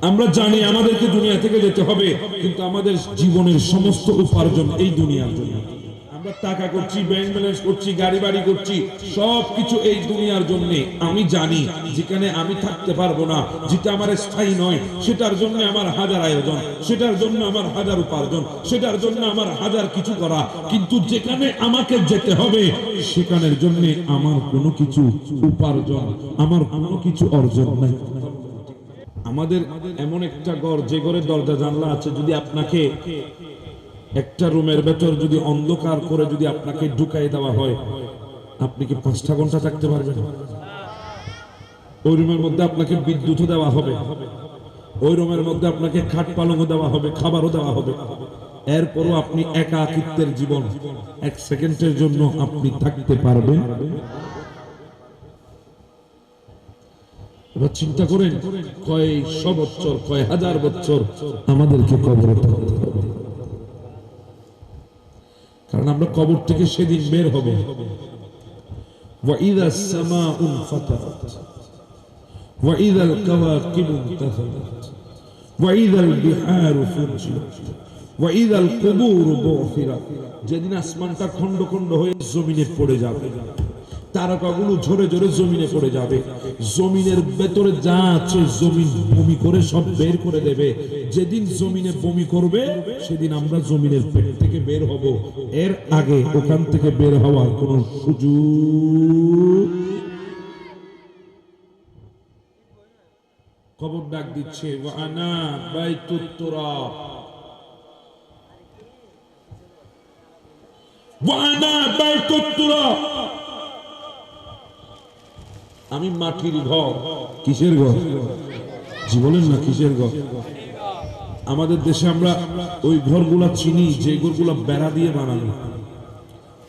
আমরা জানি আমাদেরকে দুনিয়া থেকে যেতে হবে, কিন্তু আমাদের জীবনের সমস্ত উপার্জন এই দুনিয়ার জন্য। আমরা টাকা করছি, ব্যাংক ব্যালেন্স করছি, গাড়ি বাড়ি করছি, সবকিছু এই দুনিয়ার জন্য। আমি জানি যেখানে আমি থাকতে পারবো না, যেটা আমার স্থায়ী নয়, সেটার জন্য আমার হাজার আয়োজন, সেটার জন্য আমার হাজার উপার্জন, সেটার জন্য আমার হাজার কিছু করা। কিন্তু যেখানে আমাকে যেতে হবে সেখানের জন্য আমার কোনো কিছু উপার্জন, আমার কোনো কিছু অর্জন নাই। আমাদের এমন একটা ঘর, যে ঘরের দরজা জানলা আছে, যদি আপনাকে একটা রুমের ভেতর যদি অন্ধকার করে যদি আপনাকে ঢুকাই দেওয়া হয়, আপনি কি 5টা ঘন্টা থাকতে পারবেন? ওই রুমের মধ্যে আপনাকে বিদ্যুৎও দেওয়া হবে, ওই রুমের মধ্যে আপনাকে খাট পালংও দেওয়া হবে, খাবারও দেওয়া হবে, এরপরও আপনি একাকিত্বের জীবন 1 সেকেন্ডের জন্য আপনি থাকতে পারবেন? এবার চিন্তা করেন, কয়শো বছর, কয় হাজার বছর আমাদেরকে কবরে থাকতে হবে। কারণ আমরা কবর থেকে সেদিন বের হব। وَإِذَا السَّمَاءُ انفَطَرَتْ وَإِذَا الْكَوَاكِبُ انتَثَرَتْ وَإِذَا الْبِحَارُ فُجِّرَتْ وَإِذَا الْقُبُورُ بُعْثِرَتْ। যেদিন আসমানটা খণ্ড খণ্ড হয়ে জমিনে পড়ে যাবে, তারকাগুলো ঝরে ঝরে জমিনে পড়ে যাবে, জমিনের ভেতরে যা আছে জমিন বমি করে সব বের করে দেবে। যেদিন জমিনে বমি করবে সেদিন আমরা জমিনের পেট থেকে বের হব। এর আগে ওখান থেকে বের হওয়ার কোন সুযোগ। কবর ডাক দিচ্ছে, ওয়ানা বাইতুত তুরাব, ওয়ানা বাইতুত তুরাব, আমি মাটির ঘর। কিসের ঘর? জি বলেন না, কিসের ঘর? আমাদের দেশে আমরা ওই ঘরগুলা চিনি যে ঘরগুলা বেড়া দিয়ে বানানো,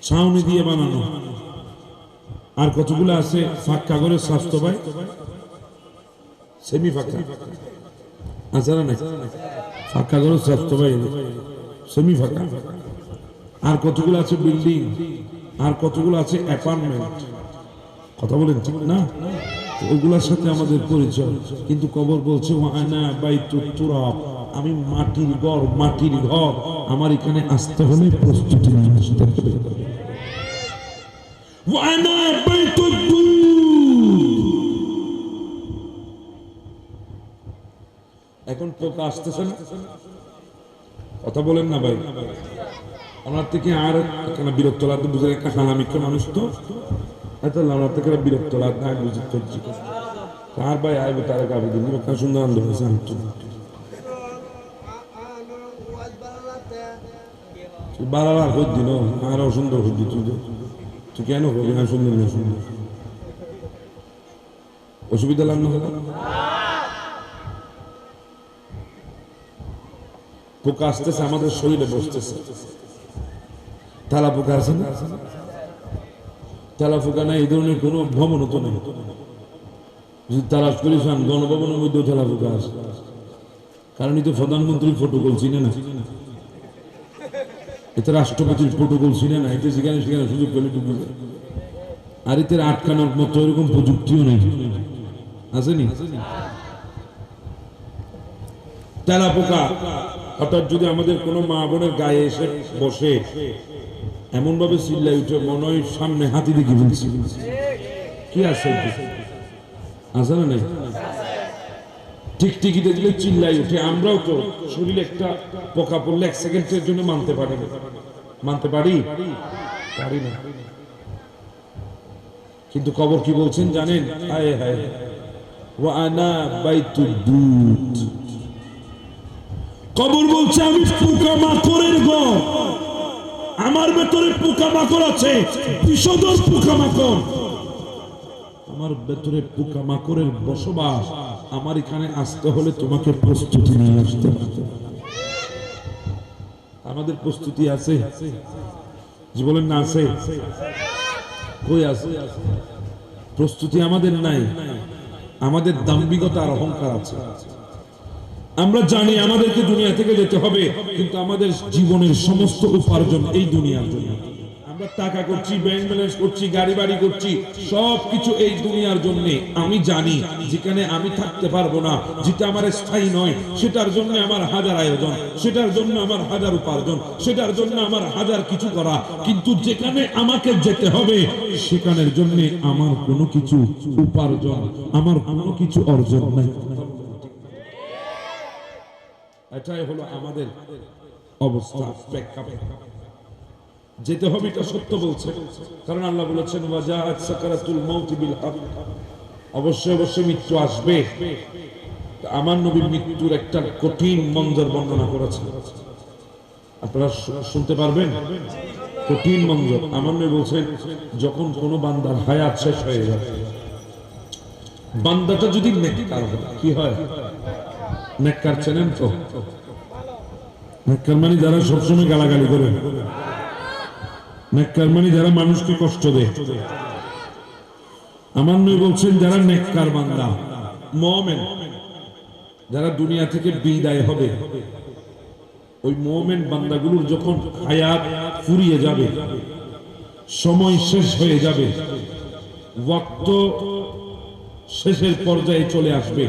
ছাউনি দিয়ে বানানো। আর কতগুলো আছে ফাঁকা ঘরের স্বাস্থ্য ভাই, সেমি ফাঁকা আছে না? ফাঁকা ঘরের স্বাস্থ্য ভাই, সেমি ফাঁকা। আর কতগুলো আছে বিল্ডিং, আর কতগুলো আছে অ্যাপার্টমেন্ট। কথা বলেন ঠিক না? ওগুলার সাথে আমাদের পরিচয়। কিন্তু কবর বলছে, ওয়ানা বাইতুত তুরাব, আমি মাটির ঘর, মাটির ঘর। আমার এখানে আসতে হলে প্রস্তুতি নিয়ে আসতে হবে। ওয়ানা বাইতুত দুর। এখন পোকা আসতেছে না? কথা বলেন না ভাই। আমার থেকে আর এখানে বিরক্ত লাগতে বুঝে, একটা হানামিকা মানুষ তো এত লানার থেকে বিরক্ত লাগতে আর বুঝে করছি। কার ভাই আইবে তারা কাবি দিন একটা সুন্দর আনন্দ হয়েছে। বাড়াবার হই দিন আরো সুন্দর হই দিত, তুই কেন করবি না? সুন্দর না সুন্দর, অসুবিধা লাগ না? পোকা আসতেছে আমাদের শরীরে বসতেছে। তালা পোকা আছে না? তালা পোকা নাই, এই ধরনের কোন ভবন তো নেই। যদি তালাশ করিস গণভবনের মধ্যেও তালা পোকা আছে। কারণ এই তো প্রধানমন্ত্রীর প্রটোকল চিনে না, এতে রাষ্ট্রপতির প্রটোকল চিনে না, এতে সেখানে সেখানে সুযোগ পেলে ঢুকে যায়। আর এতে আটকানোর মতো এরকম প্রযুক্তিও নেই, আসেনি? তেলা পোকা হঠাৎ যদি আমাদের কোনো মা বোনের গায়ে এসে বসে, এমন ভাবে চিল্লাই উঠে মনে হয় সামনে হাতি দেখি বলছি। কি আছে আছে না? নাই টিকটিকি দেখলে চিল্লাই উঠে। আমরাও তো শরীরে একটা পোকা পড়লে 1 সেকেন্ডের জন্য মানতে পারি না, মানতে পারি না। কিন্তু কবর কি বলছেন জানেন? হায় হায়, ওয়ানা বাইতুদ দুর। কবর বলছে আমি পোকা মাকড়ের ঘর, আমার ভেতরে পোকা মাকড় আছে, বিষধর পোকা মাকড়। আমার ভেতরে পোকা মাকড়ের বসবাস। আমার এখানে আসতে হলে তোমাকে প্রস্তুতি নিয়ে আসতে হবে। আমাদের প্রস্তুতি আছে? জি বলেন না আছে? কই আছে? প্রস্তুতি আমাদের নাই। আমাদের দাম্ভিকতা আর অহংকার আছে। আমরা জানি আমাদেরকে দুনিয়া থেকে যেতে হবে, কিন্তু আমাদের জীবনের সমস্ত উপার্জন এই দুনিয়ার জন্য। আমরা টাকা করছি, ব্যাংক ব্যালেন্স করছি, গাড়ি বাড়ি করছি, সবকিছু এই দুনিয়ার জন্য। আমি জানি যেখানে আমি থাকতে পারবো না, যেটা আমার স্থায়ী নয়, সেটার জন্য আমার হাজার আয়োজন, সেটার জন্য আমার হাজার উপার্জন, সেটার জন্য আমার হাজার কিছু করা। কিন্তু যেখানে আমাকে যেতে হবে সেখানের জন্য আমার কোনো কিছু উপার্জন, আমার কোনো কিছু অর্জন নাই। এটাই হলো আমাদের অবস্থা, প্রেক্ষাপট। যেতে হবে, এটা সত্য বলছে, কারণ আল্লাহ বলেছেন ওয়াজাআত সাকারাতুল মাউত বিল হক, অবশ্যই অবশ্যই মৃত্যু আসবে। আমার নবী মৃত্যুর একটা কঠিন মঞ্জর বর্ণনা করেছেন, আপনারা শুনতে পারবেন? কঠিন মঞ্জর। আমার নবী বলছেন যখন কোনো বান্দার হায়াত শেষ হয়ে যায়, বান্দাটা যদি নেককার হয়, কি হয়? নেককার চেনেন তো? নেককার মানে যারা সবসময় গালাগালি করে, নেককার মানে যারা মানুষকে কষ্ট দেয়। আমার নবী বলছেন যারা নেককার বান্দা, মুমিন, যারা দুনিয়া থেকে বিদায় হবে, ওই মুমিন বান্দাগুলোর যখন হায়াত ফুরিয়ে যাবে, সময় শেষ হয়ে যাবে, ওয়াক্ত শেষের পর্যায়ে চলে আসবে,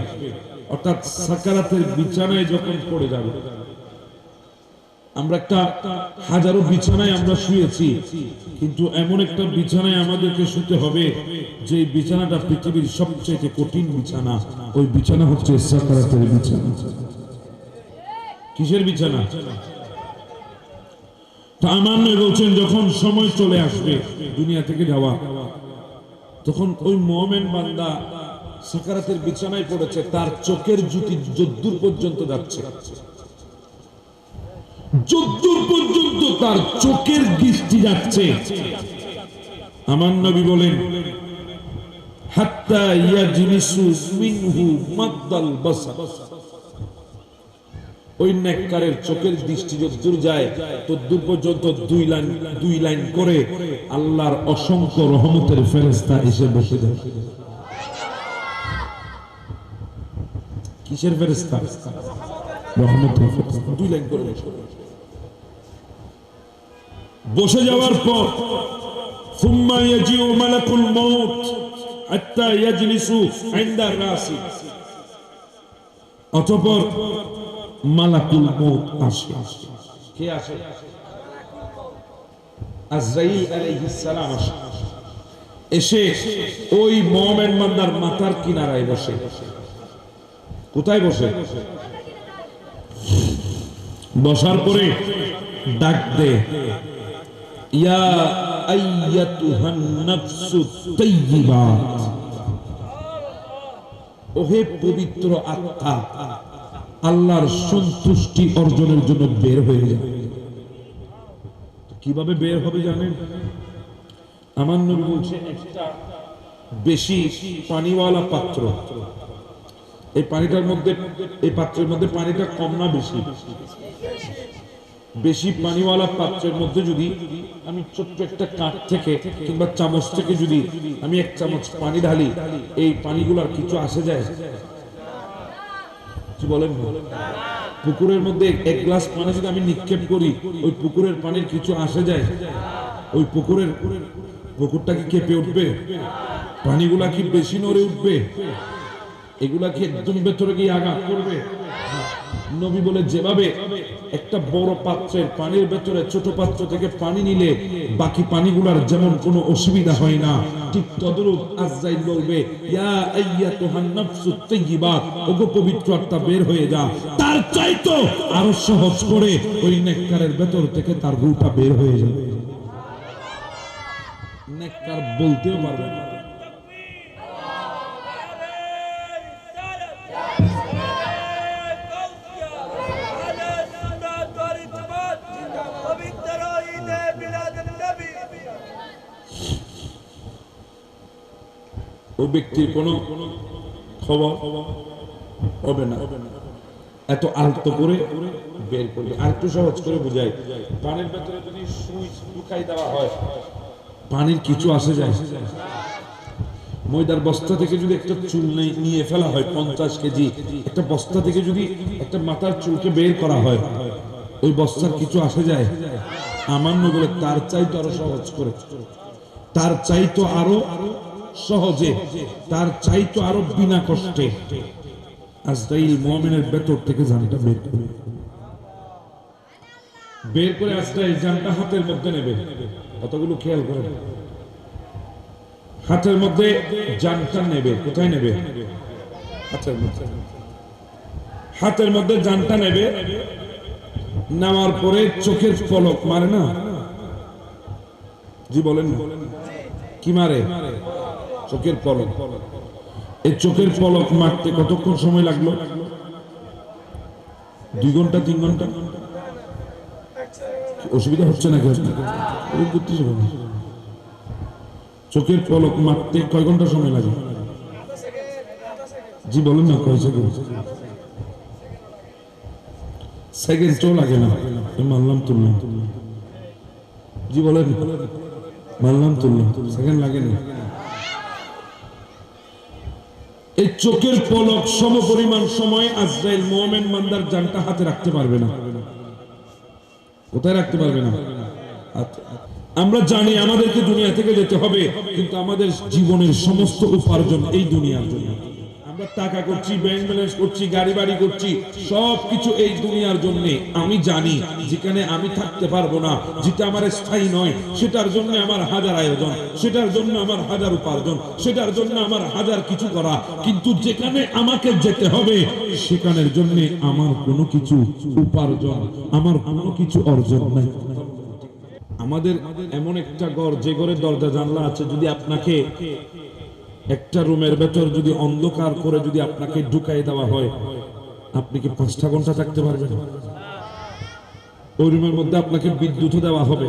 অর্থাৎ সাকারাতের বিছানায় যখন পড়ে যাবে। আমরা একটা হাজারো বিছানায় আমরা শুয়েছি, কিন্তু এমন একটা বিছানায় আমাদেরকে শুতে হবে যে বিছানাটা পৃথিবীর সবচেয়ে কঠিন বিছানা। ওই বিছানা হচ্ছে সাকারাতের বিছানা। কিসের বিছানা? তো আমার নবী বলছেন যখন সময় চলে আসবে দুনিয়া থেকে যাওয়া, তখন ওই মুমিন বান্দা সাকারাতের বিছানায় পড়েছে, তার চোখের জ্যোতি যদ্দূর পর্যন্ত যাচ্ছে, যদ্দূর পর্যন্ত তার চোখের দৃষ্টি যাচ্ছে। আমার নবী বলেন হাত্তা ইয়াজলিসু মিনহু মাদ্দাল বাসার, ওই নেককারের চোখের দৃষ্টি যদ্দূর যায় তদ্দূর পর্যন্ত দুই লাইন করে আল্লাহর অসংখ্য রহমতের ফেরেশতা এসে বসে যায়। কিসের ফেরেশতা? রহমতের ফেরেশতা। দুই লাইন করে বসে যাওয়ার পর সুম্মা ইয়াজিউ মালাকুল মাউত হাত্তা ইয়াজলিসু ইনদা রাসি, অতঃপর মালাকুল মউত আসে। কে আসে? আজরাইল আলাইহিস সালাম আসে। এসে ওই মুমিন বান্দার মাথার কিনারায় বসে। কোথায় বসে? বসার পরে ডাক দে, ইয়া আইয়াতুহান নাফসুত তাইয়্যিবাত, ওহে পবিত্র আত্মা, আল্লাহর সন্তুষ্টি অর্জনের জন্য বের হয়ে যাবে। কিভাবে বের হবে জানেন? আমার নবী বলছে একটা বেশি পানিওয়ালা পাত্র, এই পানিটার মধ্যে, এই পাত্রের মধ্যে পানিটা কম না বেশি? বেশি পানিওয়ালা পাত্রের মধ্যে যদি আমি ছোট্ট একটা কাঠ থেকে কিংবা চামচ থেকে যদি আমি এক চামচ পানি ঢালি, এই পানিগুলোর কিছু আসে যায়? কি বলেন? পুকুরের মধ্যে এক গ্লাস পানি যদি আমি নিক্ষেপ করি, ওই পুকুরের পানির কিছু আসে যায়? ওই পুকুরটা কি কেঁপে উঠবে? পানিগুলা কি বেশি নড়ে উঠবে? এগুলা কি একদম ভেতরে গিয়ে আঘাত করবে? নবী বলে যেভাবে একটা বড় পাত্রের পানির ভেতরে ছোট পাত্র থেকে পানি নিলে বাকি পানিগুলার যেমন কোনো অসুবিধা হয় না, ঠিক তদ্রূপ আজরাইল বলবে ইয়া আইয়াতুহান নাফসুত তাইয়্যিবাত, ওগো পবিত্র আত্মা বের হয়ে যা। তার চাইতো আরো সহজ করে ওই নেককারের ভেতর থেকে তার রূহটা বের হয়ে যাবে। নেককার বলতেও পারবে না। ওই ব্যক্তির কোনো খবর হবে না, এত আলতো করে বের করবে। আর একটু সহজ করে বুঝাই, পানির ভেতরে যদি সুইচ ঢুকাই দেওয়া হয়, পানির কিছু আসে যায়? ময়দার বস্তা থেকে যদি একটা চুল নিয়ে ফেলা হয় 50 কেজি, একটা বস্তা থেকে যদি একটা মাথার চুলকে বের করা হয়, ওই বস্তার কিছু আসে যায়? আমার নবী তার চাইতো আরো সহজ করে, তার চাইতো আরো সহজে, তার চাইতো আরো বিনা কষ্টে আজরাইল মুমিনের ভেতর থেকে জানটা বের করে আজরাইল জানটা হাতের মধ্যে নেবে। কতগুলো খেয়াল করেন, হাতের মধ্যে জানটা নেবে। কোথায় নেবে? হাতের মধ্যে। হাতের মধ্যে জানটা নেবে, নেওয়ার পরে চোখের পলক মারে না? জি বলেন না, কি মারে? চোখের পলক। এই চোখের পলক মারতে কতক্ষণ সময় লাগলো? 2 ঘন্টা 3 ঘন্টা? অসুবিধা হচ্ছে না? চোখের পলক মারতে কয় ঘন্টা সময় লাগে? জি বলেন না, কয় সেকেন্ড? সেকেন্ড তো লাগে না, মানলাম তুললাম। জি বলেন, মানলাম তুললাম, সেকেন্ড লাগে না। এই চোখের পলক সম পরিমাণ সময় আজরাইল মুমিন বান্দার জানটা হাতে রাখতে পারবে না। কোথায় রাখতে পারবে না? আমরা জানি আমাদেরকে দুনিয়া থেকে যেতে হবে, কিন্তু আমাদের জীবনের সমস্ত উপার্জন এই দুনিয়ার জন্য। আমরা টাকা করছি, ব্যাংক ব্যালেন্স করছি, গাড়ি বাড়ি করছি, সবকিছু এই দুনিয়ার জন্য। আমি জানি যেখানে আমি থাকতে পারবো না, যেটা আমার স্থায়ী নয়, সেটার জন্য আমার হাজার আয়োজন, সেটার জন্য আমার হাজার উপার্জন, সেটার জন্য আমার হাজার কিছু করা। কিন্তু যেখানে আমাকে যেতে হবে সেখানের জন্য আমার কোনো কিছু উপার্জন, আমার কোনো কিছু অর্জন নাই। আমাদের এমন একটা ঘর, যে ঘরের দরজা জানলা আছে, যদি আপনাকে একটা রুমের ভেতর যদি অন্ধকার করে যদি আপনাকে ঢুকাই দেওয়া হয়, আপনি কি 5টা ঘন্টা থাকতে পারবেন? ওই রুমের মধ্যে আপনাকে বিদ্যুৎও দেওয়া হবে,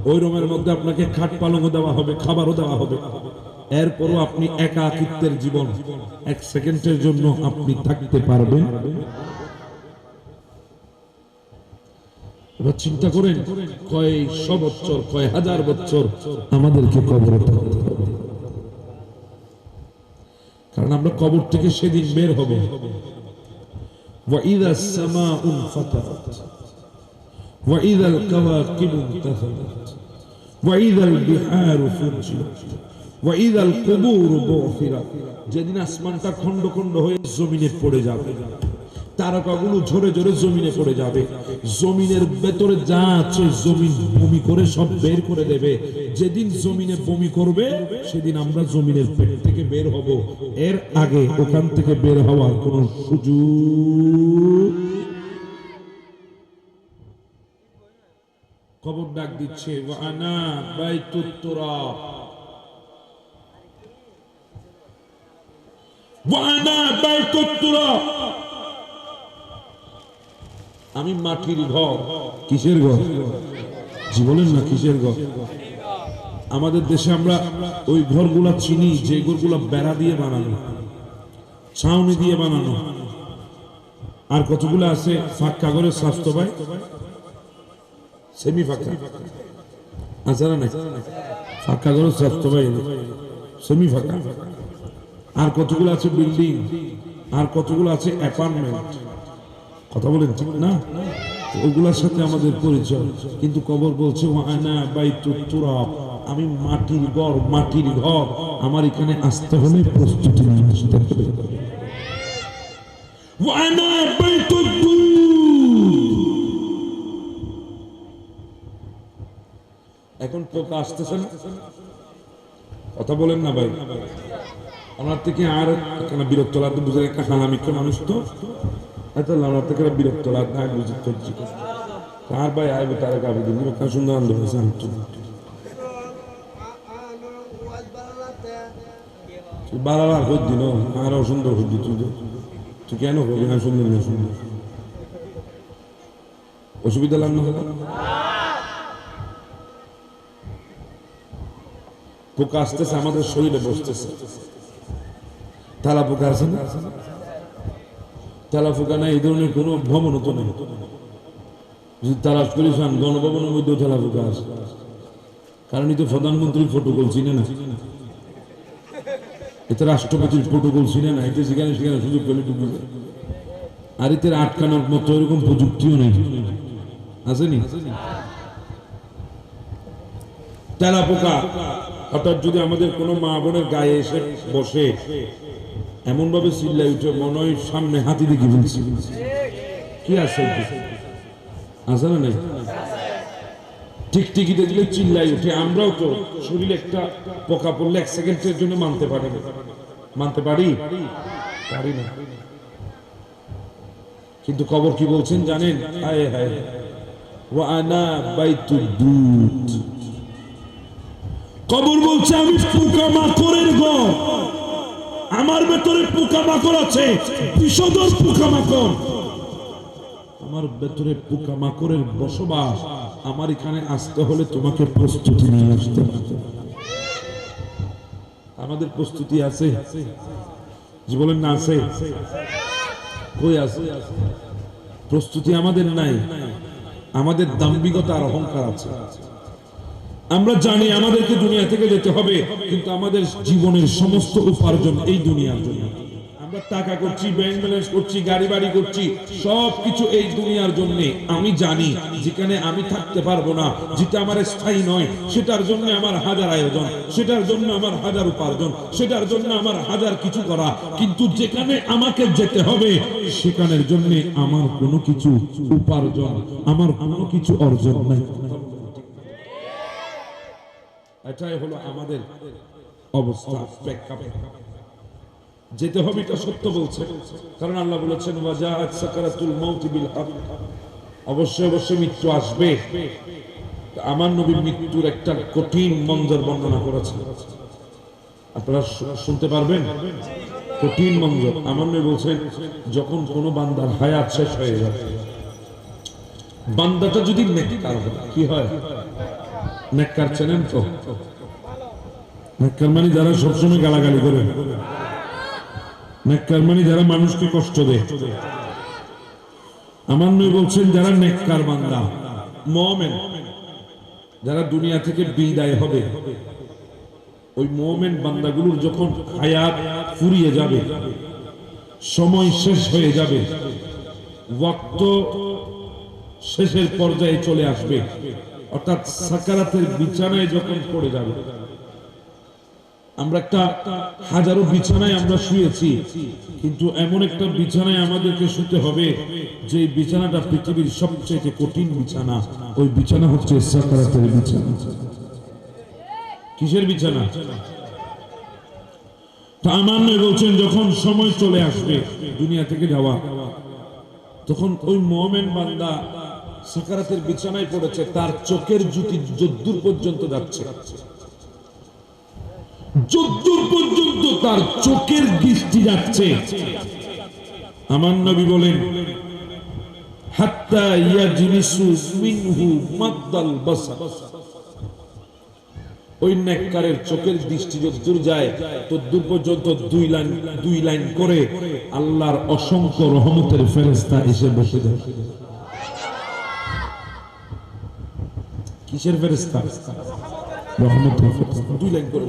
ওই রুমের মধ্যে আপনাকে খাট পালংও দেওয়া হবে, খাবারও দেওয়া হবে, এরপরও আপনি একাকিত্বের জীবন 1 সেকেন্ডের জন্য আপনি থাকতে পারবেন? এবার চিন্তা করেন, কয়শো বছর, কয় হাজার বছর আমাদেরকে কবরে থাকতে হবে। কারণ আমরা কবর থেকে সেদিন বের হব। وَإِذَا السَّمَاءُ انفَطَرَتْ وَإِذَا الْكَوَاكِبُ انتَثَرَتْ وَإِذَا الْبِحَارُ فُجِّرَتْ وَإِذَا الْقُبُورُ بُعْثِرَتْ। যেদিন আসমানটা খণ্ড খণ্ড হয়ে জমিনে পড়ে যাবে, তারকাগুলো ঝরে ঝরে জমিনে পড়ে যাবে, জমিনের ভেতরে যা আছে জমিন বমি করে সব বের করে দেবে। যেদিন জমিনে বমি করবে সেদিন আমরা জমিনের পেট থেকে বের হব। এর আগে ওখান থেকে বের হওয়ার কোন সুযোগ। কবর ডাক দিচ্ছে, ওয়া আনা বাইতুত তুরাব, ওয়া আনা বাইতুত তুরাব, আমি মাটির ঘর। কিসের ঘর? জি বলেন না, কিসের ঘর? আমাদের দেশে আমরা ওই ঘরগুলা চিনি যে ঘরগুলা বেড়া দিয়ে বানানো, ছাউনি দিয়ে বানানো। আর কতগুলো আছে ফাঁকা ঘরের স্বাস্থ্য পায়, সেমি ফাঁকা আছে না? ফাঁকা ঘরের স্বাস্থ্য পায়, সেমি ফাঁকা। আর কতগুলো আছে বিল্ডিং, আর কতগুলো আছে অ্যাপার্টমেন্ট। কথা বলেন ঠিক না? ওগুলোর সাথে আমাদের পরিচয়। কিন্তু কবর বলছে, ওয়ানা বাইতুত তুরাব, আমি মাটির ঘর, মাটির ঘর। আমার এখানে আসতে হলে প্রস্তুতি নিয়ে আসতে হবে। ওয়ানা বাইতুত এখন পোকা আসতেছে না? কথা বলেন না ভাই। আমার থেকে আর এখানে বিরক্ত লাগতে বুঝে, একটা হালামিকা মানুষ তো আমার থেকে বিরক্ত লাগতে আর বুঝে চলছি। কার ভাই আইবে তারা গাবি দিন একটা সুন্দর আনন্দ হয়েছে। বাড়াবার হই দিন আরো সুন্দর হই তুই, তুই কেন করবি? হ্যাঁ সুন্দর না, সুন্দর। অসুবিধা লাগ না? পোকা আসতেছে আমাদের শরীরে বসতেছে। তালা পোকা আছে না? তালা পোকা নাই, এই ধরনের কোনো ভ্রমণ হতো না। যদি তালাশ করিস গণভবনের মধ্যেও তালা পোকা আছে। কারণ এই তো প্রধানমন্ত্রীর প্রোটোকল চিনে না, এতে রাষ্ট্রপতির প্রোটোকল চিনে না, এতে সেখানে সেখানে সুযোগ পেলে ঢুকে যায়। আর এতে আটকানোর মতো এরকম প্রযুক্তিও নেই, আসেনি? তেলা পোকা হঠাৎ যদি আমাদের কোনো মা বোনের গায়ে এসে বসে, এমন ভাবে চিল্লাই উঠে মনে হয় সামনে হাতি দেখি বলছি। কি আছে আছে না নাই? টিকটিকি দেখলে চিল্লাই উঠে। আমরাও তো শরীরে একটা পোকা পড়লে 1 সেকেন্ডের জন্য মানতে পারি না। মানতে পারি না। কিন্তু কবর কি বলছেন জানেন? হায় হায়, ওয়া আনা বাইতুদ দুত। কবর বলছে আমি পোকা মাকড়ের ঘর, আমার ভেতরে পোকা মাকড় আছে, বিষধর পোকা মাকড়। আমার ভেতরে পোকা মাকড়ের বসবাস। আমার এখানে আসতে হলে তোমাকে প্রস্তুতি নিয়ে আসতে হবে। আমাদের প্রস্তুতি আছে? জীবনের না আছে? কই আছে? প্রস্তুতি আমাদের নাই। আমাদের দাম্ভিকতা আর অহংকার আছে। আমরা জানি আমাদেরকে দুনিয়া থেকে যেতে হবে, কিন্তু আমাদের জীবনের সমস্ত উপার্জন এই দুনিয়ার জন্য। আমরা টাকা করছি, ব্যাংক ব্যালেন্স করছি, গাড়ি বাড়ি করছি, সবকিছু এই দুনিয়ার জন্য। আমি জানি যেখানে আমি থাকতে পারবো না, যেটা আমার স্থায়ী নয়, সেটার জন্য আমার হাজার আয়োজন, সেটার জন্য আমার হাজার উপার্জন, সেটার জন্য আমার হাজার কিছু করা। কিন্তু যেখানে আমাকে যেতে হবে সেখানের জন্য আমার কোনো কিছু উপার্জন, আমার কোনো কিছু অর্জন নাই। এটাই হলো আমাদের অবস্থা, প্রেক্ষাপট। যেতে হবে, এটা সত্য বলছে, কারণ আল্লাহ বলেছেন ওয়াজাআত সাকারাতুল মাউত বিল হক। অবশ্যই অবশ্যই মৃত্যু আসবে। আমার নবী মৃত্যুর একটা কঠিন মঞ্জর বর্ণনা করেছেন, আপনারা শুনতে পারবেন? কঠিন মঞ্জর। আমার নবী বলছেন যখন কোনো বান্দার হায়াত শেষ হয়ে যায়, বান্দাটা যদি নেককার হয়, কি হয়? নেককার চেনেন তো? নেককার মানে যারা সবসময় গালাগালি করে, নেককার মানে যারা মানুষকে কষ্ট দেয়। আমার নবী বলছেন যারা নেককার বান্দা, মুমিন, যারা দুনিয়া থেকে বিদায় হবে, ওই মুমিন বান্দাগুলোর যখন হায়াত ফুরিয়ে যাবে, সময় শেষ হয়ে যাবে, ওয়াক্ত শেষের পর্যায়ে চলে আসবে, অর্থাৎ সাকারাতের বিছানায় যখন পড়ে যাবে। আমরা একটা হাজারো বিছানায় আমরা শুয়েছি, কিন্তু এমন একটা বিছানায় আমাদেরকে শুতে হবে যে বিছানাটা পৃথিবীর সবচেয়ে কঠিন বিছানা। ওই বিছানা হচ্ছে সাকারাতের বিছানা। কিসের বিছানা? তা আমার নবী বলছেন যখন সময় চলে আসবে দুনিয়া থেকে যাওয়া, তখন ওই মুমিন বান্দা সাকারাতের বিছানায় পড়েছে, তার চোখের জ্যোতি যদ্দূর পর্যন্ত যাচ্ছে, যদ্দূর পর্যন্ত তার চোখের দৃষ্টি যাচ্ছে। আমার নবী বলেন হাত্তা ইয়াজলিসু মিনহু মাদ্দাল বাসার। ওই নেককারের চোখের দৃষ্টি যদ্দূর যায় তদ্দূর পর্যন্ত দুই লাইন করে আল্লাহর অসংখ্য রহমতের ফেরেশতা এসে বসে যায়। কিসের ফেরেশতা? রহমতের ফেরেশতা। 2 লাইন করে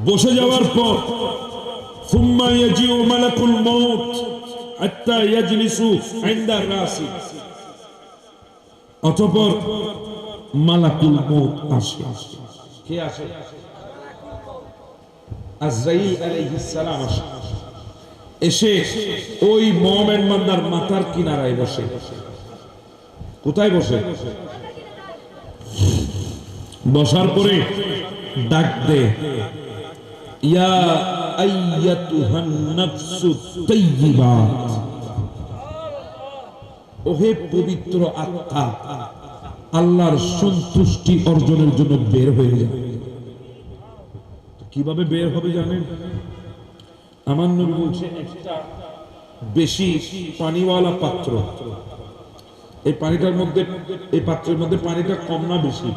বসে যাওয়ার পর সুম্মা ইয়াজিউ মালাকুল মাউত হাত্তা ইয়াজলিসু ইনদা রাসি। অতঃপর মালাকুল মাউত আসে। কে আসে? আজরাইল আলাইহিস সালাম আসে। এসে ওই মুমিন বান্দার মাথার কিনারায় বসে। কোথায় বসে? বসার পরে ডাক দে, ইয়া আইয়াতুহান নাফসুত তাইয়্যিবা, ওহে পবিত্র আত্মা, আল্লাহর সন্তুষ্টি অর্জনের জন্য বের হয়ে যাবে। কিভাবে বের হবে জানেন? আমার নবী বলছে একটা বেশি পানিওয়ালা পাত্র, এই পানিটার মধ্যে, এই পাত্রের মধ্যে পানিটা কম না বেশি?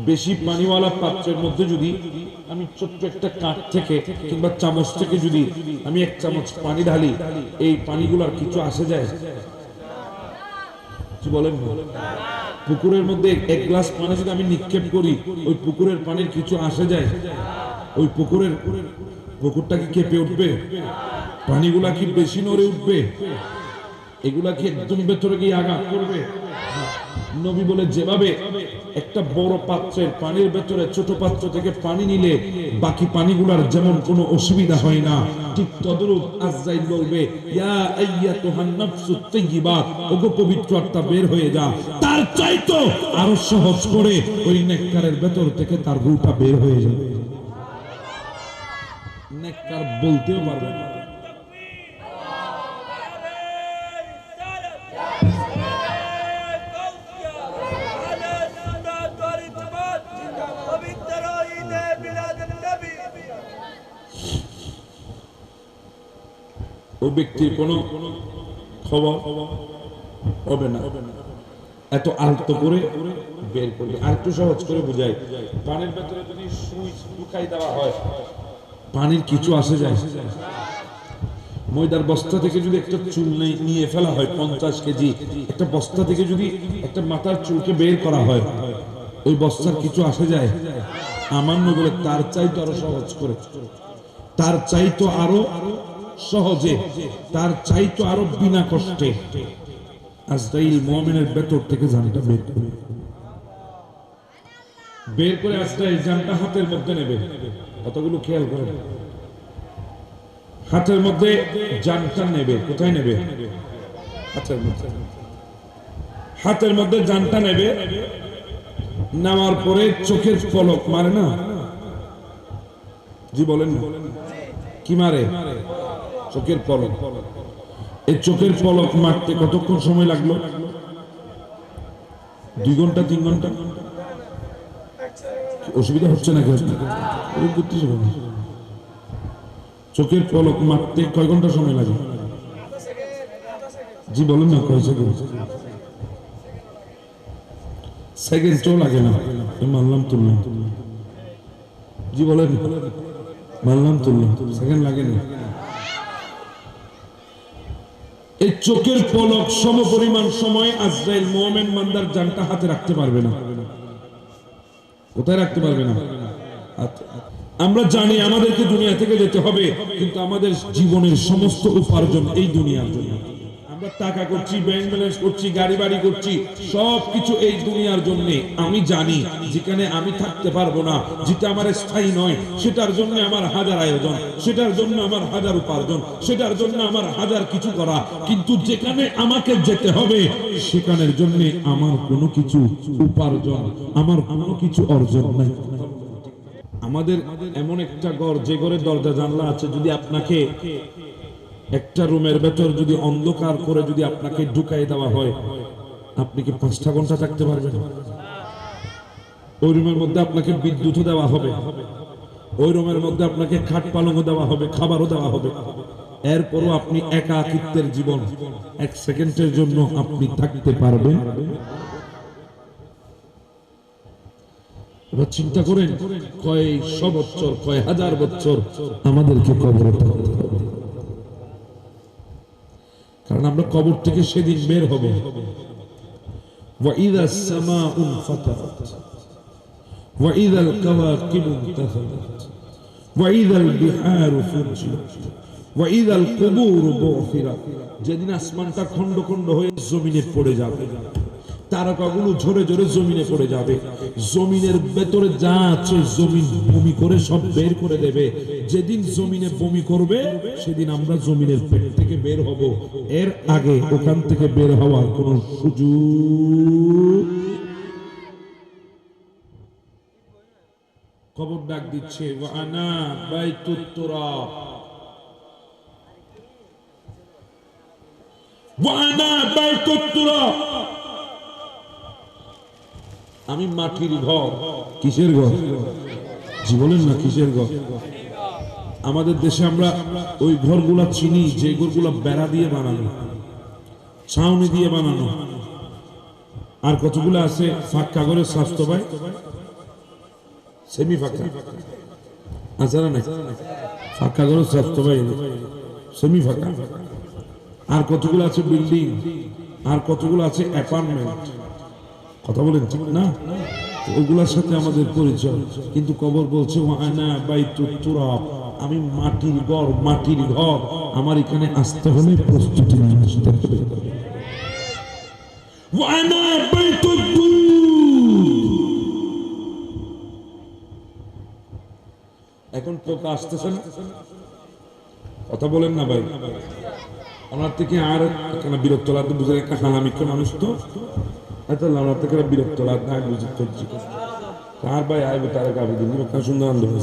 বেশি পানিওয়ালা পাত্রের মধ্যে যদি আমি ছোট্ট একটা কাঠ থেকে কিংবা চামচ থেকে যদি আমি 1 চামচ পানি ঢালি, এই পানিগুলোর কিছু আসে যায়? কি বলেন? পুকুরের মধ্যে 1 গ্লাস পানি যদি আমি নিক্ষেপ করি, ওই পুকুরের পানির কিছু আসে যায়? ওই পুকুরটা কি কেঁপে উঠবে? পানিগুলা কি বেশি নড়ে উঠবে? এগুলা কি একদম ভেতরে গিয়ে আঘাত করবে? নবী বলে যেভাবে একটা বড় পাত্রের পানির ভেতরে ছোট পাত্র থেকে পানি নিলে বাকি পানিগুলোর যেমন কোনো অসুবিধা হয় না, ঠিক তদ্রূপ আজরাইল বলবে ইয়া আইয়াতুহান নাফসুত তাইয়্যিবা, ওগো পবিত্র আত্মা বের হয়ে যা। তার চাইতো আরো সহজ করে ওই নেককারের ভেতর থেকে তার রূহটা বের হয়ে যাবে। নেককার বলতেও পারবে না। ওই ব্যক্তির কোনো খবর হবে না, এত আলতো করে বের করবে। আর একটু সহজ করে বুঝাই, পানির ভেতরে যদি সুইচ ঢুকাই দেওয়া হয়, পানির কিছু আসে যায়। ময়দার বস্তা থেকে যদি একটা চুল নিয়ে ফেলা হয় 50 কেজি, একটা বস্তা থেকে যদি একটা মাথার চুলকে বের করা হয়, ওই বস্তার কিছু আসে যায়? আমার নবী তার চাইতো আরো সহজ করে, তার চাইতো আরো সহজে, তার চাইতো আরো বিনা কষ্টে আজরাইল মুমিনের ভেতর থেকে জানটা বের করে আজরাইল জানটা হাতের মধ্যে নেবে। কতগুলো খেয়াল করে, হাতের মধ্যে জানটা নেবে। কোথায় নেবে? হাতের মধ্যে। হাতের মধ্যে জানটা নেবে, নেওয়ার পরে চোখের পলক মারে না? জি বলেন না, কি মারে? চোখের পলক। এই চোখের পলক মারতে কতক্ষণ সময় লাগলো? 2 ঘন্টা 3 ঘন্টা? অসুবিধা হচ্ছে না? চোখের পলক মারতে কয় ঘন্টা সময় লাগে? জি বলেন না, কয় সেকেন্ড? সেকেন্ড তো লাগে না, মানলাম তুললাম। জি বলেন, মানলাম তুললাম, সেকেন্ড লাগে না। এই চোখের পলক সমপরিমাণ সময় আজরাইল মুমিন বান্দার জানটা হাতে রাখতে পারবে না। কোথায় রাখতে পারবে না? আমরা জানি আমাদেরকে দুনিয়া থেকে যেতে হবে, কিন্তু আমাদের জীবনের সমস্ত উপার্জন এই দুনিয়ার জন্য। আমরা টাকা করছি, ব্যাংক ব্যালেন্স করছি, গাড়ি বাড়ি করছি, সবকিছু এই দুনিয়ার জন্য। আমি জানি যেখানে আমি থাকতে পারবো না, যেটা আমার স্থায়ী নয়, সেটার জন্য আমার হাজার আয়োজন, সেটার জন্য আমার হাজার উপার্জন, সেটার জন্য আমার হাজার কিছু করা। কিন্তু যেখানে আমাকে যেতে হবে সেখানের জন্য আমার কোনো কিছু উপার্জন, আমার কোনো কিছু অর্জন নাই। আমাদের এমন একটা ঘর, যে ঘরের দরজা জানলা আছে, যদি আপনাকে একটা রুমের ভেতর যদি অন্ধকার করে যদি আপনাকে ঢুকাই দেওয়া হয়, আপনি কি 5টা ঘন্টা থাকতে পারবেন? ওই রুমের মধ্যে আপনাকে বিদ্যুৎও দেওয়া হবে, ওই রুমের মধ্যে আপনাকে খাট পালংও দেওয়া হবে, খাবারও দেওয়া হবে, এরপরও আপনি একাকিত্বের জীবন 1 সেকেন্ডের জন্য আপনি থাকতে পারবেন? এবার চিন্তা করেন, কয়শো বছর, কয় হাজার বছর আমাদেরকে কবরে থাকতে হবে। কারণ আমরা কবর থেকে সেদিন বের হব। وَإِذَا السَّمَاءُ انفَطَرَتْ وَإِذَا الْكَوَاكِبُ انتَثَرَتْ وَإِذَا الْبِحَارُ فُجِّرَتْ وَإِذَا الْقُبُورُ بُعْثِرَتْ। যেদিন আসমানটা খণ্ড খণ্ড হয়ে জমিনে পড়ে যাবে, তারকাগুলো ঝরে ঝরে জমিনে পড়ে যাবে, জমিনের ভেতরে যা আছে জমিন বমি করে সব বের করে দেবে। যেদিন জমিনে বমি করবে সেদিন আমরা জমিনের পেট থেকে বের হব। এর আগে ওখান থেকে বের হওয়ার কোনো সুযোগ। কবর ডাক দিচ্ছে, ওয়ানা বাইতুত তুরাব, ওয়ানা বাইতুত তুরাব, আমি মাটির ঘর। কিসের ঘর? জি বলেন না, কিসের ঘর? আমাদের দেশে আমরা ওই ঘরগুলা চিনি যে ঘরগুলা বেড়া দিয়ে বানানো, ছাউনি দিয়ে বানানো। আর কতগুলো আছে ফাঁকা ঘরের স্বাস্থ্য পায়, সেমি ফাঁকা আছে না? ফাঁকা ঘরের স্বাস্থ্য পায়, সেমি ফাঁকা। আর কতগুলো আছে বিল্ডিং, আর কতগুলো আছে অ্যাপার্টমেন্ট। কথা বলেন ঠিক না? ওগুলোর সাথে আমাদের পরিচয়। কিন্তু কবর বলছে ওয়ানা বাইতুত তুরাব, আমি মাটির ঘর, মাটির ঘর। আমার এখানে আসতে হলে প্রস্তুতি নিয়ে আসতে হবে। ওয়ানা বাইতুদ। এখন পোকা আসতেছে না, কথা বলেন না ভাই। আমার থেকে আর কেন বিরক্ত লাগতো বুঝে, একটা হালামিকা মানুষ তো এত আমার থেকে বিরক্ত লাগতো, আমি বুঝি করছি কার ভাই আইব তারা গাবি দিন সুন্দর আন্দোলন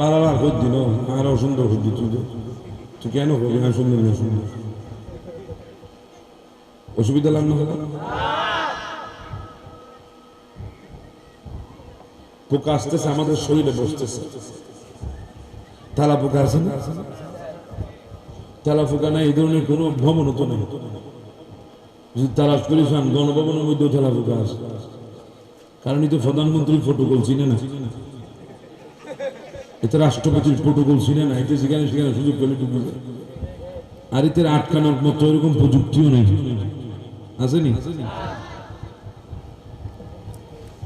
বারাবার হই দিন আরো সুন্দর হই তুই তুই কেন করবি না সুন্দর না সুন্দর অসুবিধা লাগলো না। পোকা আসতেছে আমাদের শরীরে বসতেছে, তেলা পোকা আছে না, তেলা পোকা নাই এই ধরনের কোনো ভ্রমণ হতো না। যদি তালাশ করিস গণভবনের মধ্যেও তেলা পোকা আছে, কারণ এই তো প্রধানমন্ত্রীর প্রোটোকল চিনে না, এতে রাষ্ট্রপতির প্রোটোকল চিনে না, এতে সেখানে সেখানে সুযোগ পেলে ঢুকে যায়। আর এতে আটকানোর মতো এরকম প্রযুক্তিও নেই, আসেনি।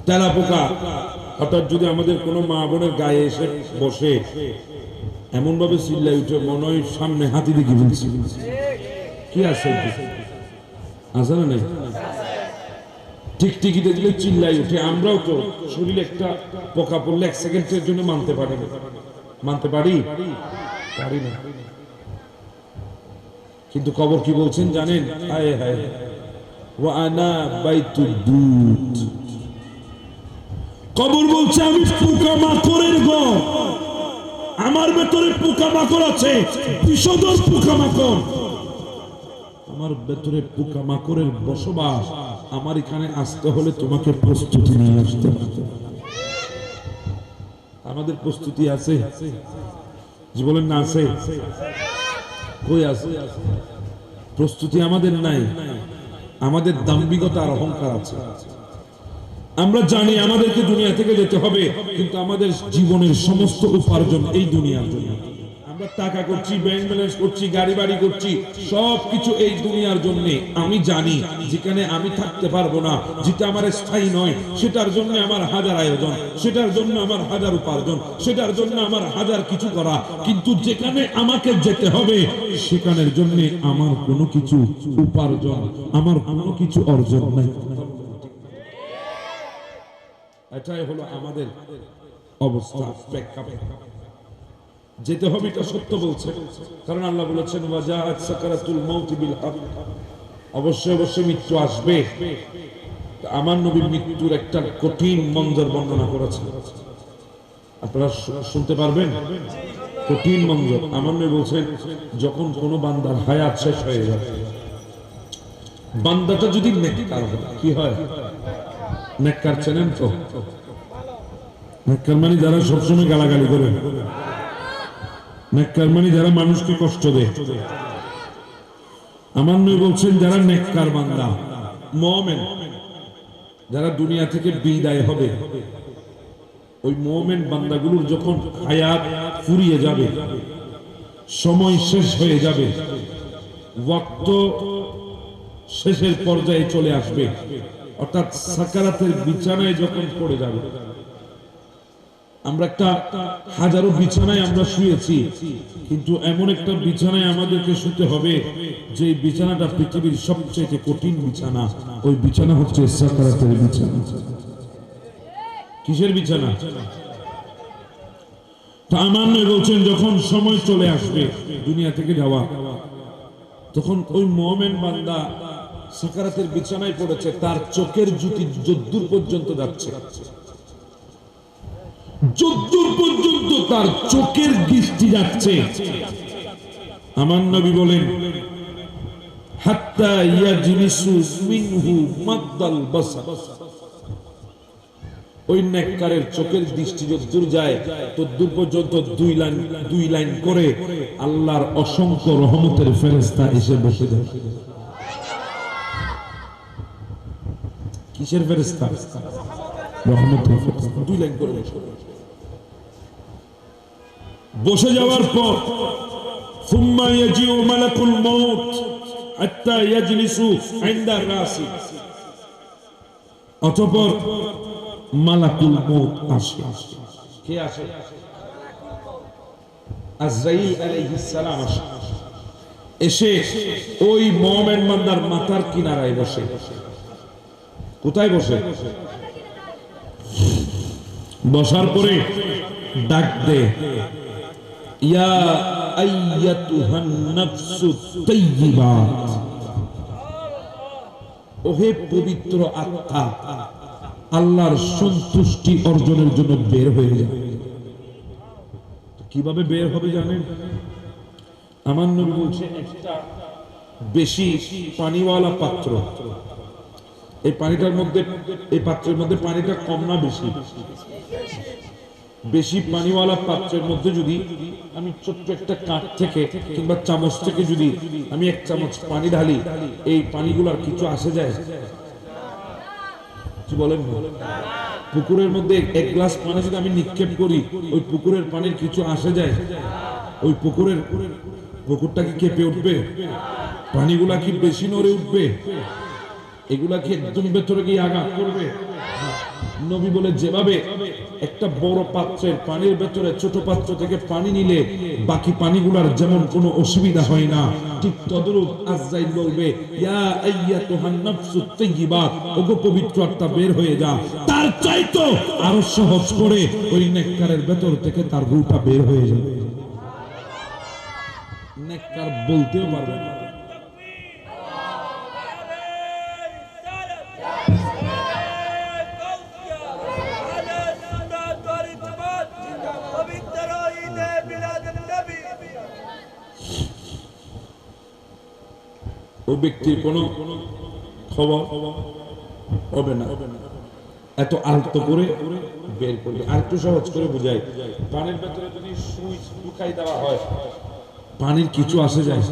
তেলা পোকা হঠাৎ যদি আমাদের কোনো মা বোনের গায়ে এসে বসে, এমন ভাবে চিল্লাই উঠে মনে হয় সামনে হাতি দেখি বলছি কি আছে আছে না নাই, টিকটিকি দেখলে চিল্লাই উঠে। আমরাও তো শরীরে একটা পোকা পড়লে 1 সেকেন্ডের জন্য মানতে পারি না, মানতে পারি পারি না। কিন্তু কবর কি বলছেন জানেন? হায় হায় ওয়া আনা বাইতুদ। কবর বলছে আমি পোকা মাকড়ের ঘর, আমার ভেতরে পোকা মাকড় আছে, বিষধর পোকা মাকড়, আমার ভেতরে পোকা মাকড়ের বসবাস। আমার এখানে আসতে হলে তোমাকে প্রস্তুতি নিয়ে আসতে হবে। আমাদের প্রস্তুতি আছে? জীবনের না আছে? কই আছে? প্রস্তুতি আমাদের নাই, আমাদের দাম্ভিকতা আর অহংকার আছে। আমরা জানি আমাদেরকে দুনিয়া থেকে যেতে হবে, কিন্তু আমাদের জীবনের সমস্ত উপার্জন এই দুনিয়ার জন্য। আমরা টাকা করছি, ব্যাংক ব্যালেন্স করছি, গাড়ি বাড়ি করছি, সবকিছু এই দুনিয়ার জন্য। আমি জানি যেখানে আমি থাকতে পারবো না, যেটা আমার স্থায়ী নয়, সেটার জন্য আমার হাজার আয়োজন, সেটার জন্য আমার হাজার উপার্জন, সেটার জন্য আমার হাজার কিছু করা। কিন্তু যেখানে আমাকে যেতে হবে সেখানের জন্য আমার কোনো কিছু উপার্জন, আমার কোনো কিছু অর্জন নাই। এটাই হলো আমাদের অবস্থা, প্রেক্ষাপট। যেতে হবে এটা সত্য বলছে, কারণ আল্লাহ বলেছেন ওয়াজাআত সাকারাতুল মাউত বিল হক, অবশ্যই অবশ্যই মৃত্যু আসবে। আমার নবী মৃত্যুর একটা কঠিন মঞ্জর বর্ণনা করেছেন, আপনারা শুনতে পারবেন? কঠিন মঞ্জর। আমার নবী বলছেন যখন কোনো বান্দার হায়াত শেষ হয়ে যাবে, বান্দাটা যদি নেককার হয়, কি হয়? নেককার চেনেন তো? নেককার মানে যারা সবসময় গালাগালি করে, নেককার মানে যারা মানুষকে কষ্ট দেয়। আমার নবী বলছেন যারা নেককার বান্দা, মুমিন, যারা দুনিয়া থেকে বিদায় হবে, ওই মুমিন বান্দাগুলোর যখন হায়াত ফুরিয়ে যাবে, সময় শেষ হয়ে যাবে, ওয়াক্ত শেষের পর্যায়ে চলে আসবে, অর্থাৎ সাকারাতের বিছানায় যখন পড়ে যাবে। আমরা একটা হাজারো বিছানায় আমরা শুয়েছি, কিন্তু এমন একটা বিছানায় আমাদেরকে শুতে হবে যে বিছানাটা পৃথিবীর সবচেয়ে কঠিন বিছানা। ওই বিছানা হচ্ছে সাকারাতের বিছানা। কিসের বিছানা? তা আমার নবী বলছেন যখন সময় চলে আসবে দুনিয়া থেকে যাওয়া, তখন ওই মুমিন বান্দা সাকারাতের বিছানায় পড়েছে, তার চোখের জ্যোতি যদ্দূর পর্যন্ত যাচ্ছে, যদ্দূর পর্যন্ত তার চোখের দৃষ্টি যাচ্ছে। আমার নবী বলেন হাত্তা ইয়াজলিসু মিনহু মাদ্দাল বাসার, ওই নেককারের চোখের দৃষ্টি যদ্দূর যায় তদ্দূর পর্যন্ত দুই লাইন করে আল্লাহর অসংখ্য রহমতের ফেরেশতা এসে বসে যায়। কিসের ফেরেশতা? রহমতের ফেরেশতা। 2 লাইন করে বসে যাওয়ার পর সুম্মা ইয়াজিউ মালাকুল মাউত হাত্তা ইয়াজলিসু ইনদা রাসি, অতঃপর মালাকুল মাউত আসে। কে আসে? আজরাইল আলাইহিস সালাম আসে। এসে ওই মুমিন বান্দার মাথার কিনারায় বসে। কোথায় বসে? বসার পরে ডাক দে, ইয়া আইয়াতুহান নাফসুত তাইয়্যিবাত, ওহে পবিত্র আত্মা, আল্লাহর সন্তুষ্টি অর্জনের জন্য বের হয়ে যাবে। কিভাবে বের হবে জানেন? আমার নবী বলছে, একটা বেশি পানিওয়ালা পাত্র, এই পানিটার মধ্যে, এই পাত্রের মধ্যে পানিটা কম না বেশি? বেশি পানিওয়ালা পাত্রের মধ্যে যদি আমি ছোট্ট একটা কাঠ থেকে কিংবা চামচ থেকে যদি আমি এক চামচ পানি ঢালি, এই পানিগুলোর কিছু আসে যায়? কি বলেন? পুকুরের মধ্যে এক গ্লাস পানি যদি আমি নিক্ষেপ করি, ওই পুকুরের পানির কিছু আসে যায়? ওই পুকুরটা কি কেঁপে উঠবে? পানিগুলা কি বেশি নড়ে উঠবে? এগুলা কি একদম ভেতরে গিয়ে আঘাত করবে? নবী বলে, যেভাবে একটা বড় পাত্রের পানির ভেতরে ছোট পাত্র থেকে পানি নিলে বাকি পানিগুলার যেমন কোনো অসুবিধা হয় না, ঠিক তদ্রূপ আজরাইল বলবে, ইয়া আইয়াতুহান নাফসুত তাইয়্যিবাত, ওগো পবিত্র আত্মা বের হয়ে যা। তার চাইতো আরো সহজ করে ওই নেককারের ভেতর থেকে তার রূহটা বের হয়ে যাবে। নেককার বলতেও পারবে না। ওই ব্যক্তির কোনো খবর হবে না, এত আলতো করে বের করবে। আর একটু সহজ করে বুঝাই, পানির ভেতরে যদি সুই ঢুকাই দেওয়া হয়, পানির কিছু আসে যায়?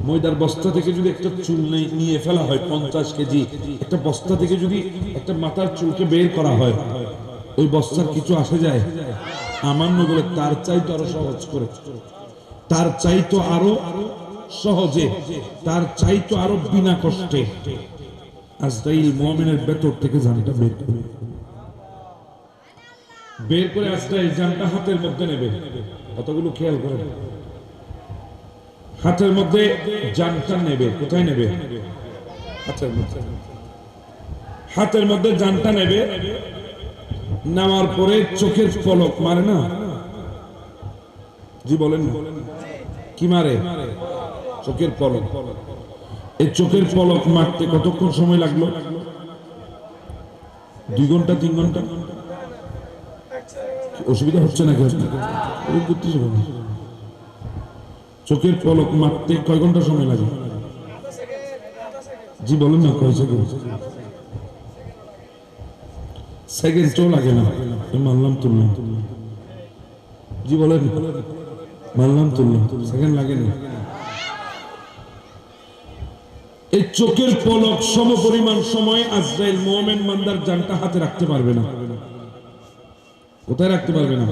ময়দার বস্তা থেকে যদি একটা চুল নিয়ে ফেলা হয় 50 কেজি, একটা বস্তা থেকে যদি একটা মাথার চুলকে বের করা হয়, ওই বস্তার কিছু আসে যায়? আমার নবী তার চাইতো আরো সহজ করে, তার চাইতো আরো সহজে, তার চাইতো আরো বিনা কষ্টে আজরাইল মুমিনের ভেতর থেকে জানটা বের করে আজরাইল জানটা হাতের মধ্যে নেবে। কতগুলো খেয়াল করে, হাতের মধ্যে জানটা নেবে। কোথায় নেবে? হাতের মধ্যে। হাতের মধ্যে জানটা নেবে, নেওয়ার পরে চোখের পলক মারে না? জি বলেন, কি মারে? চোখের পলক। এই চোখের পলক মারতে কতক্ষণ সময় লাগলো? 2 ঘন্টা 3 ঘন্টা? অসুবিধা হচ্ছে না? চোখের পলক মারতে কয় ঘন্টা সময় লাগে? জি বলেন না, কয় সেকেন্ড? সেকেন্ড তো লাগে না, মানলাম তুললাম। জি বলেন, মানলাম তুললাম, সেকেন্ড লাগে না। এই চোখের পলক সমপরিমাণ সময় আজরাইল মুমিন বান্দার জানটা হাতে রাখতে পারবে না। কোথায় রাখতে পারবে না?